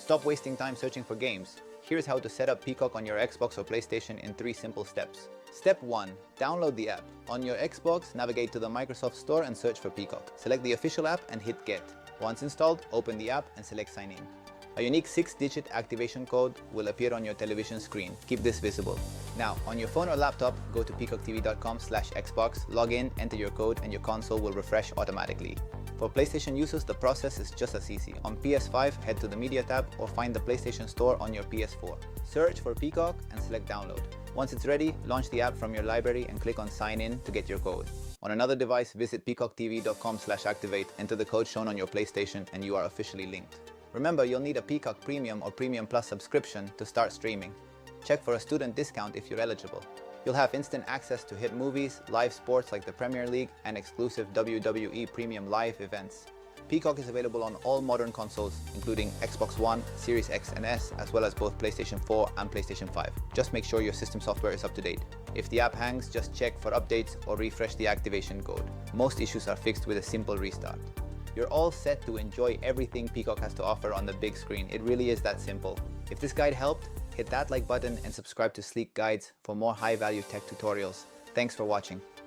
Stop wasting time searching for games. Here's how to set up Peacock on your Xbox or PlayStation in 3 simple steps. Step 1. Download the app. On your Xbox, navigate to the Microsoft Store and search for Peacock. Select the official app and hit Get. Once installed, open the app and select Sign in. A unique 6-digit activation code will appear on your television screen. Keep this visible. Now, on your phone or laptop, go to peacocktv.com/Xbox, log in, enter your code, and your console will refresh automatically. For PlayStation users, the process is just as easy. On PS5, head to the Media tab or find the PlayStation Store on your PS4. Search for Peacock and select Download. Once it's ready, launch the app from your library and click on Sign in to get your code. On another device, visit peacocktv.com/activate, enter the code shown on your PlayStation, and you are officially linked. Remember, you'll need a Peacock Premium or Premium Plus subscription to start streaming. Check for a student discount if you're eligible. You'll have instant access to hit movies, live sports like the Premier League, and exclusive WWE Premium Live events. Peacock is available on all modern consoles, including Xbox One, Series X and S, as well as both PlayStation 4 and PlayStation 5. Just make sure your system software is up to date. If the app hangs, just check for updates or refresh the activation code. Most issues are fixed with a simple restart. You're all set to enjoy everything Peacock has to offer on the big screen. It really is that simple. If this guide helped, hit that like button and subscribe to Sleek Guides for more high-value tech tutorials. Thanks for watching.